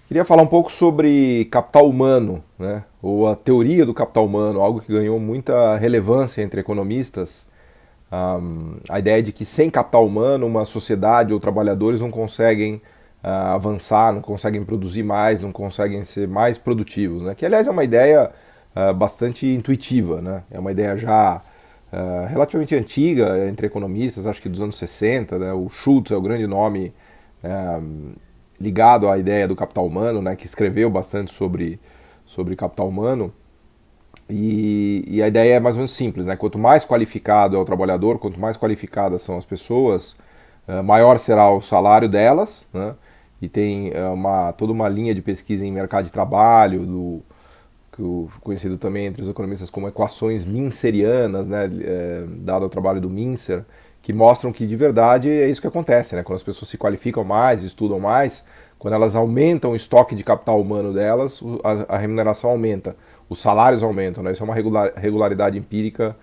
Queria falar um pouco sobre capital humano, né? Ou a teoria do capital humano, algo que ganhou muita relevância entre economistas. A ideia de que sem capital humano uma sociedade ou trabalhadores não conseguem avançar, não conseguem produzir mais, não conseguem ser mais produtivos, né? Que aliás é uma ideia bastante intuitiva, né? É uma ideia já relativamente antiga entre economistas, acho que dos anos 60, né? O Schultz é o grande nome ligado à ideia do capital humano, né? Que escreveu bastante sobre capital humano. E a ideia é mais ou menos simples, né? Quanto mais qualificado é o trabalhador, quanto mais qualificadas são as pessoas, maior será o salário delas, né? E tem toda uma linha de pesquisa em mercado de trabalho, conhecido também entre os economistas como equações minserianas, né? Dado o trabalho do Mincer, que mostram que de verdade é isso que acontece, né? Quando as pessoas se qualificam mais, estudam mais, quando elas aumentam o estoque de capital humano delas, a remuneração aumenta, os salários aumentam, né? Isso é uma regularidade empírica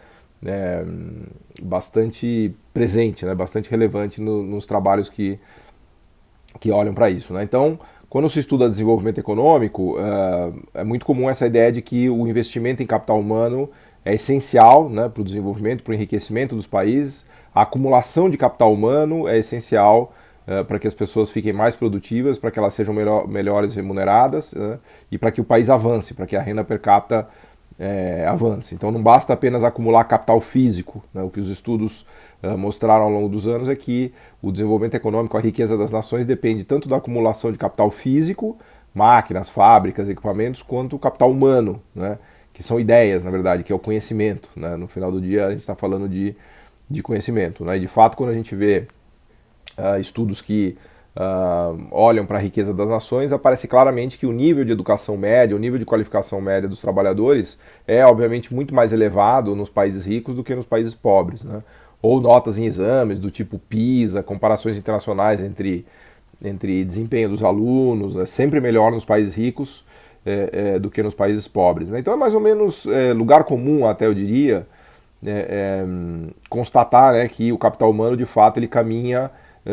bastante presente, né? Bastante relevante nos trabalhos que olham para isso, né? Então, quando se estuda desenvolvimento econômico, é muito comum essa ideia de que o investimento em capital humano é essencial, né, para o desenvolvimento, para o enriquecimento dos países. A acumulação de capital humano é essencial para que as pessoas fiquem mais produtivas, para que elas sejam melhores remuneradas, né, e para que o país avance, para que a renda per capita avance. Então não basta apenas acumular capital físico, né? O que os estudos mostraram ao longo dos anos é que o desenvolvimento econômico, a riqueza das nações depende tanto da acumulação de capital físico, máquinas, fábricas, equipamentos, quanto o capital humano, né? Que são ideias, na verdade, que é o conhecimento, né? No final do dia a gente está falando de conhecimento, né? E de fato, quando a gente vê estudos que olham para a riqueza das nações, aparece claramente que o nível de educação média, o nível de qualificação média dos trabalhadores é, obviamente, muito mais elevado nos países ricos do que nos países pobres, né? Ou notas em exames do tipo PISA, comparações internacionais entre desempenho dos alunos, é sempre melhor nos países ricos do que nos países pobres, né? Então é mais ou menos lugar comum, até eu diria, constatar, né, que o capital humano de fato ele caminha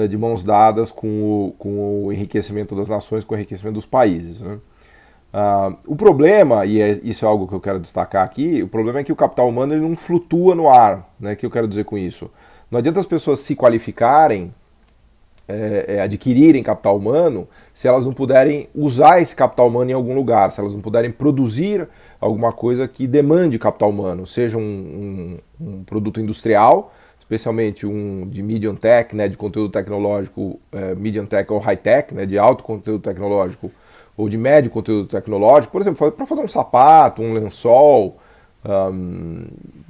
de mãos dadas com o enriquecimento das nações, com o enriquecimento dos países, né? O problema, e isso é algo que eu quero destacar aqui, o problema é que o capital humano ele não flutua no ar, né? O que eu quero dizer com isso? Não adianta as pessoas se qualificarem, adquirirem capital humano, se elas não puderem usar esse capital humano em algum lugar, se elas não puderem produzir alguma coisa que demande capital humano, seja um produto industrial, especialmente um de medium tech, né, de conteúdo tecnológico, medium tech ou high tech, né, de alto conteúdo tecnológico, ou de médio conteúdo tecnológico, por exemplo, para fazer um sapato, um lençol,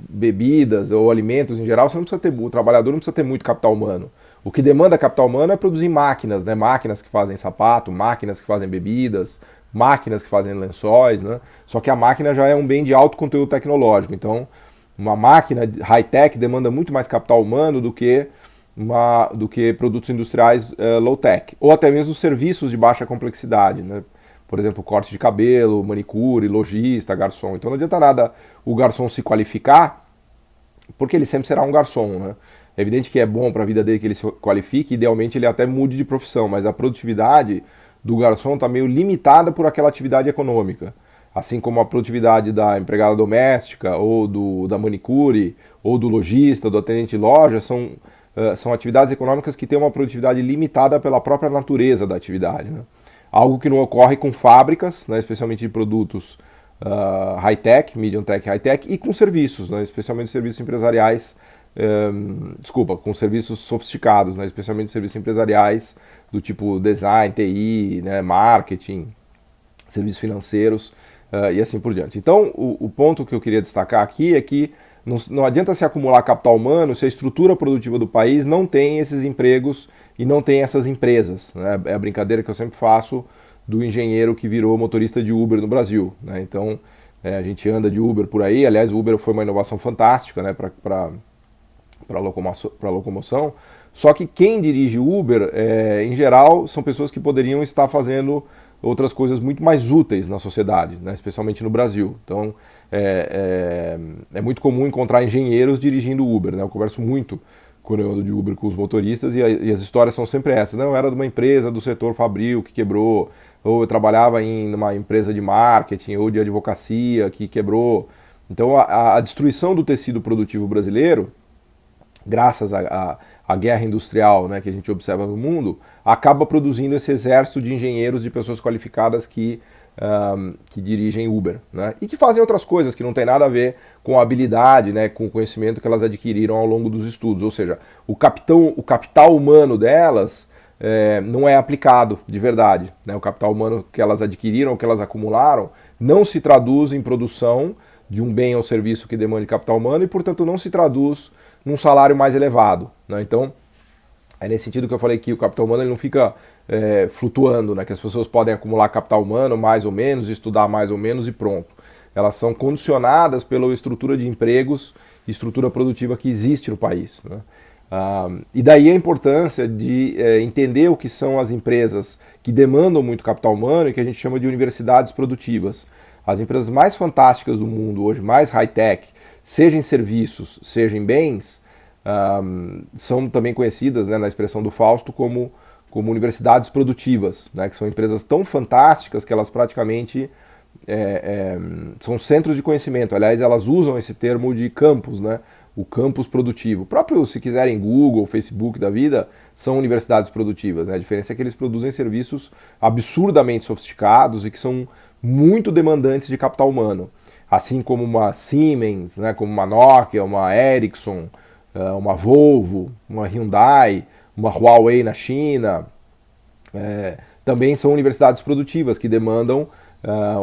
bebidas ou alimentos em geral, você não precisa ter, o trabalhador não precisa ter muito capital humano. O que demanda capital humano é produzir máquinas, né? Máquinas que fazem sapato, máquinas que fazem bebidas, máquinas que fazem lençóis, né? Só que a máquina já é um bem de alto conteúdo tecnológico. Então, uma máquina high-tech demanda muito mais capital humano do que produtos industriais low-tech. Ou até mesmo serviços de baixa complexidade, né? Por exemplo, corte de cabelo, manicure, lojista, garçom. Então não adianta nada o garçom se qualificar, porque ele sempre será um garçom, né? É evidente que é bom para a vida dele que ele se qualifique, idealmente ele até mude de profissão, mas a produtividade do garçom está meio limitada por aquela atividade econômica. Assim como a produtividade da empregada doméstica, ou da manicure, ou do lojista, do atendente de loja, são atividades econômicas que têm uma produtividade limitada pela própria natureza da atividade, né? Algo que não ocorre com fábricas, né, especialmente de produtos high-tech, medium-tech, high-tech, e com serviços, né, especialmente serviços empresariais, com serviços sofisticados, né, especialmente serviços empresariais do tipo design, TI, né, marketing, serviços financeiros e assim por diante. Então, o ponto que eu queria destacar aqui é que não adianta se acumular capital humano se a estrutura produtiva do país não tem esses empregos e não tem essas empresas, né? É a brincadeira que eu sempre faço do engenheiro que virou motorista de Uber no Brasil, né? Então, a gente anda de Uber por aí. Aliás, o Uber foi uma inovação fantástica, né, para locomoção. Só que quem dirige Uber, em geral, são pessoas que poderiam estar fazendo outras coisas muito mais úteis na sociedade, né, especialmente no Brasil. Então, é muito comum encontrar engenheiros dirigindo Uber, né? Eu converso muito quando eu ando de Uber com os motoristas, e as histórias são sempre essas. Não, eu era de uma empresa do setor fabril que quebrou, ou eu trabalhava em uma empresa de marketing ou de advocacia que quebrou. Então a destruição do tecido produtivo brasileiro, graças à guerra industrial, né, que a gente observa no mundo, acaba produzindo esse exército de engenheiros, de pessoas qualificadas que dirigem Uber, né, e que fazem outras coisas que não tem nada a ver com a habilidade, né, com o conhecimento que elas adquiriram ao longo dos estudos. Ou seja, o capital humano delas não é aplicado de verdade, né? O capital humano que elas adquiriram, que elas acumularam, não se traduz em produção de um bem ou serviço que demande capital humano e, portanto, não se traduz num salário mais elevado, né? Então, é nesse sentido que eu falei que o capital humano ele não fica flutuando, né? Que as pessoas podem acumular capital humano mais ou menos, estudar mais ou menos e pronto. Elas são condicionadas pela estrutura de empregos e estrutura produtiva que existe no país, né? E daí a importância de entender o que são as empresas que demandam muito capital humano e que a gente chama de universidades produtivas. As empresas mais fantásticas do mundo hoje, mais high-tech, seja em serviços, seja em bens, são também conhecidas, né, na expressão do Fausto como universidades produtivas, né, que são empresas tão fantásticas que elas praticamente são centros de conhecimento. Aliás, elas usam esse termo de campus, né, o campus produtivo. Próprio, se quiserem, Google, Facebook da vida, são universidades produtivas, né? A diferença é que eles produzem serviços absurdamente sofisticados e que são muito demandantes de capital humano. Assim como uma Siemens, né, como uma Nokia, uma Ericsson, uma Volvo, uma Hyundai, uma Huawei na China, também são universidades produtivas que demandam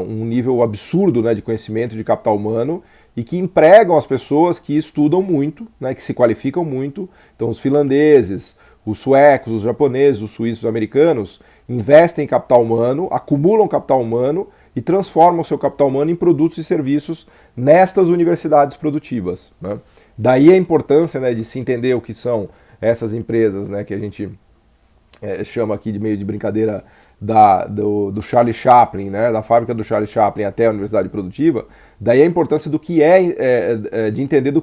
um nível absurdo, né, de conhecimento de capital humano e que empregam as pessoas que estudam muito, né, que se qualificam muito. Então os finlandeses, os suecos, os japoneses, os suíços, os americanos investem em capital humano, acumulam capital humano e transformam o seu capital humano em produtos e serviços nestas universidades produtivas, né? Daí a importância, né, de se entender o que são essas empresas, né, que a gente chama aqui de meio de brincadeira do Charlie Chaplin, né, da fábrica do Charlie Chaplin até a universidade produtiva. Daí a importância do que de entender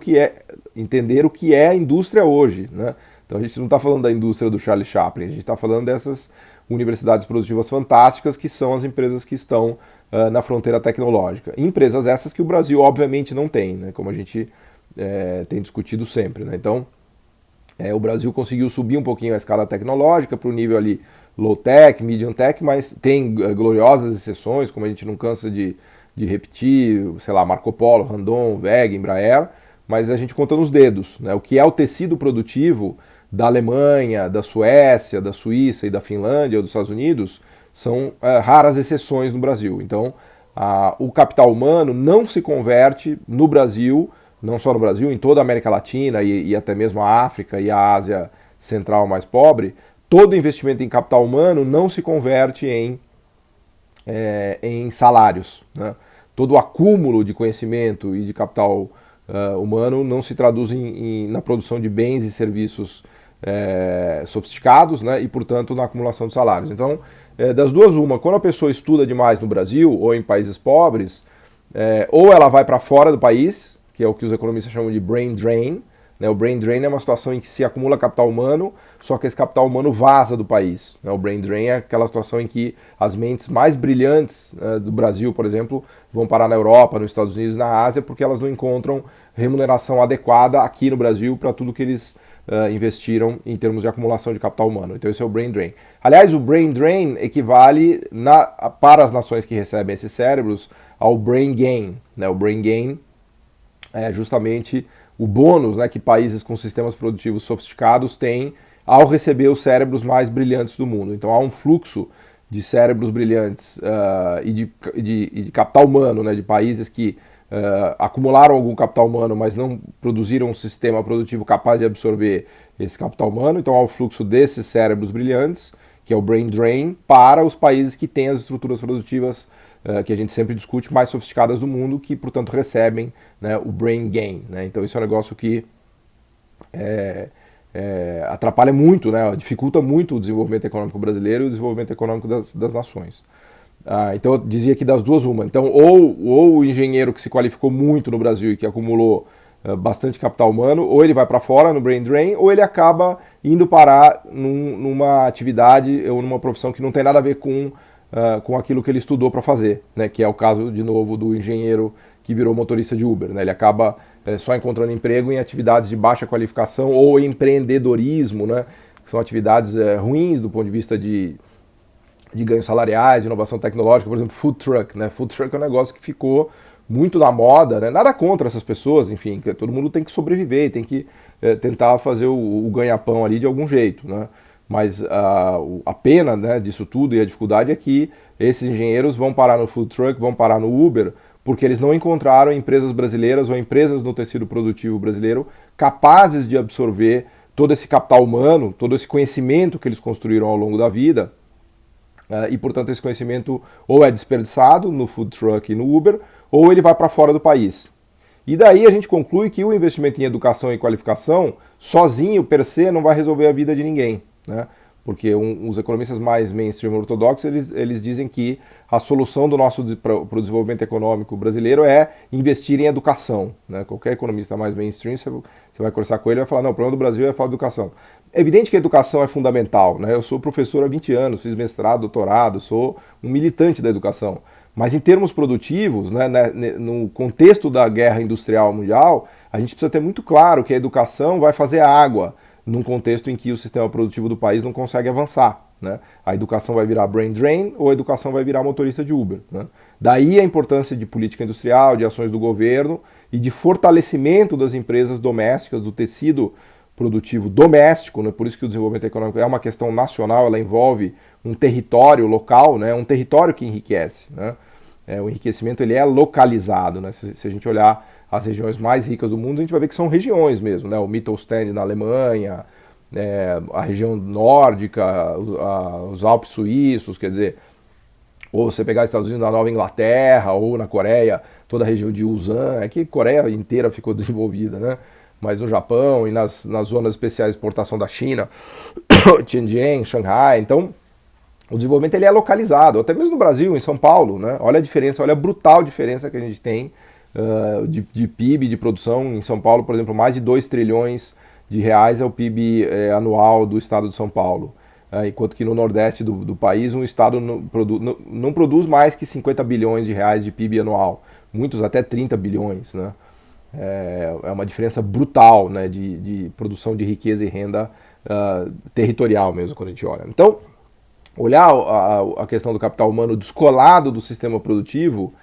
entender o que é a indústria hoje, né? Então a gente não está falando da indústria do Charlie Chaplin, a gente está falando dessas universidades produtivas fantásticas que são as empresas que estão na fronteira tecnológica. Empresas essas que o Brasil obviamente não tem, né, como a gente tem discutido sempre, né? Então o Brasil conseguiu subir um pouquinho a escala tecnológica para o nível ali low-tech, medium-tech, mas tem gloriosas exceções, como a gente não cansa de repetir, sei lá, Marco Polo, Randon, WEG, Embraer, mas a gente conta nos dedos, né? O que é o tecido produtivo da Alemanha, da Suécia, da Suíça e da Finlândia ou dos Estados Unidos são raras exceções no Brasil. Então, o capital humano não se converte no Brasil, não só no Brasil, em toda a América Latina e até mesmo a África e a Ásia Central mais pobre. Todo investimento em capital humano não se converte em salários, né? Todo o acúmulo de conhecimento e de capital humano não se traduz na produção de bens e serviços sofisticados, né? E, portanto, na acumulação de salários. Então, das duas, uma, quando a pessoa estuda demais no Brasil ou em países pobres, ou ela vai para fora do país, que é o que os economistas chamam de brain drain, né? O brain drain é uma situação em que se acumula capital humano, só que esse capital humano vaza do país, né? O brain drain é aquela situação em que as mentes mais brilhantes do Brasil, por exemplo, vão parar na Europa, nos Estados Unidos, na Ásia, porque elas não encontram remuneração adequada aqui no Brasil para tudo que eles investiram em termos de acumulação de capital humano. Então esse é o brain drain. Aliás, o brain drain equivale para as nações que recebem esses cérebros ao brain gain, né? O brain gain é justamente o bônus, né, que países com sistemas produtivos sofisticados têm ao receber os cérebros mais brilhantes do mundo. Então há um fluxo de cérebros brilhantes e de capital humano, né, de países que acumularam algum capital humano, mas não produziram um sistema produtivo capaz de absorver esse capital humano. Então há o fluxo desses cérebros brilhantes, que é o brain drain, para os países que têm as estruturas produtivas que a gente sempre discute, mais sofisticadas do mundo, que, portanto, recebem, né, o brain gain, né? Então isso é um negócio que atrapalha muito, né, dificulta muito o desenvolvimento econômico brasileiro e o desenvolvimento econômico das nações. Então eu dizia que das duas uma. Então ou o engenheiro que se qualificou muito no Brasil e que acumulou bastante capital humano, ou ele vai para fora no brain drain, ou ele acaba indo parar numa atividade ou numa profissão que não tem nada a ver com aquilo que ele estudou para fazer, né? Que é o caso, de novo, do engenheiro que virou motorista de Uber, né? Ele acaba só encontrando emprego em atividades de baixa qualificação ou empreendedorismo, né? Que são atividades ruins do ponto de vista de ganhos salariais, de inovação tecnológica, por exemplo, food truck, né? Food truck é um negócio que ficou muito na moda, né? Nada contra essas pessoas, enfim, que todo mundo tem que sobreviver, tem que tentar fazer o ganha-pão ali de algum jeito, né? Mas a pena, né, disso tudo e a dificuldade é que esses engenheiros vão parar no food truck, vão parar no Uber, porque eles não encontraram empresas brasileiras ou empresas no tecido produtivo brasileiro capazes de absorver todo esse capital humano, todo esse conhecimento que eles construíram ao longo da vida, e portanto esse conhecimento ou é desperdiçado no food truck e no Uber, ou ele vai para fora do país. E daí a gente conclui que o investimento em educação e qualificação, sozinho, per se, não vai resolver a vida de ninguém, né? Porque os economistas mais mainstream ortodoxos, eles dizem que a solução para o desenvolvimento econômico brasileiro é investir em educação, né? Qualquer economista mais mainstream, você vai conversar com ele e vai falar, não, o problema do Brasil é falar de educação. É evidente que a educação é fundamental, né? Eu sou professor há 20 anos, fiz mestrado, doutorado, sou um militante da educação. Mas em termos produtivos, né, no contexto da guerra industrial mundial, a gente precisa ter muito claro que a educação vai fazer água num contexto em que o sistema produtivo do país não consegue avançar, né? A educação vai virar brain drain ou a educação vai virar motorista de Uber, né? Daí a importância de política industrial, de ações do governo e de fortalecimento das empresas domésticas, do tecido produtivo doméstico, né? Por isso que o desenvolvimento econômico é uma questão nacional, ela envolve um território local, né? Um território que enriquece, né? O enriquecimento ele é localizado, né? Se a gente olhar as regiões mais ricas do mundo, a gente vai ver que são regiões mesmo, né? O Mittelstand na Alemanha, a região nórdica, os Alpes suíços, quer dizer, ou você pegar os Estados Unidos na Nova Inglaterra, ou na Coreia, toda a região de Usan, é que a Coreia inteira ficou desenvolvida, né? Mas no Japão e nas zonas especiais de exportação da China, Tianjin, Shanghai, então o desenvolvimento ele é localizado, até mesmo no Brasil, em São Paulo, né? Olha a diferença, olha a brutal diferença que a gente tem de PIB, de produção. Em São Paulo, por exemplo, mais de 2 trilhões de reais é o PIB anual do estado de São Paulo. Enquanto que no Nordeste do país, um estado não produz mais que 50 bilhões de reais de PIB anual. Muitos até 30 bilhões, né? É uma diferença brutal, né, de produção de riqueza e renda territorial mesmo, quando a gente olha. Então, olhar a questão do capital humano descolado do sistema produtivo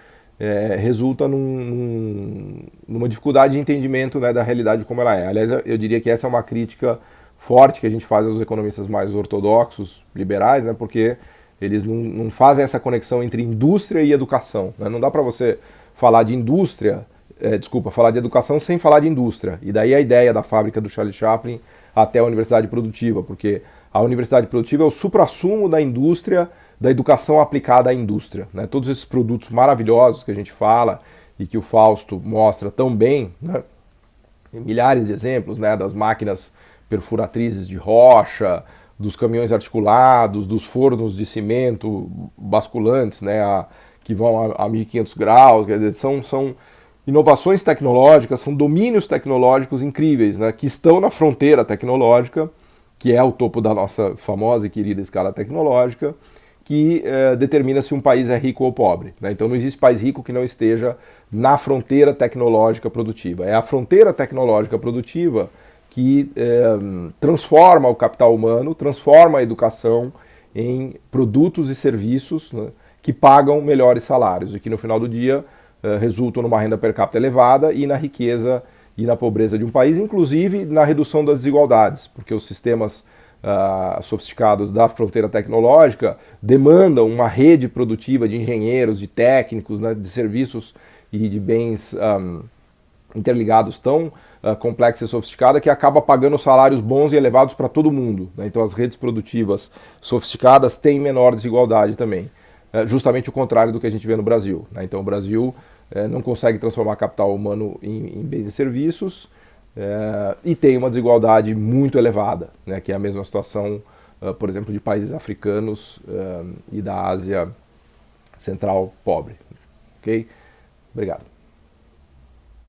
resulta numa dificuldade de entendimento, né, da realidade como ela é. Aliás, eu diria que essa é uma crítica forte que a gente faz aos economistas mais ortodoxos, liberais, né, porque eles não fazem essa conexão entre indústria e educação, né? Não dá para você falar de indústria, falar de educação sem falar de indústria. E daí a ideia da fábrica do Charlie Chaplin até a universidade produtiva, porque a universidade produtiva é o suprassumo da indústria, da educação aplicada à indústria, né? Todos esses produtos maravilhosos que a gente fala e que o Fausto mostra tão bem, né? Milhares de exemplos, né? Das máquinas perfuratrizes de rocha, dos caminhões articulados, dos fornos de cimento basculantes, né? Que vão a 1500 graus, quer dizer, são inovações tecnológicas, são domínios tecnológicos incríveis, né? Que estão na fronteira tecnológica, que é o topo da nossa famosa e querida escala tecnológica, que determina se um país é rico ou pobre, né? Então não existe país rico que não esteja na fronteira tecnológica produtiva. É a fronteira tecnológica produtiva que transforma o capital humano, transforma a educação em produtos e serviços, né, que pagam melhores salários e que no final do dia resultam numa renda per capita elevada e na riqueza e na pobreza de um país, inclusive na redução das desigualdades, porque os sistemas sofisticados da fronteira tecnológica demandam uma rede produtiva de engenheiros, de técnicos, né, de serviços e de bens interligados tão complexa e sofisticada que acaba pagando salários bons e elevados para todo mundo, né? Então as redes produtivas sofisticadas têm menor desigualdade também. Justamente o contrário do que a gente vê no Brasil, né? Então o Brasil não consegue transformar capital humano em bens e serviços e tem uma desigualdade muito elevada, né? Que é a mesma situação, por exemplo, de países africanos e da Ásia Central pobre. Ok? Obrigado.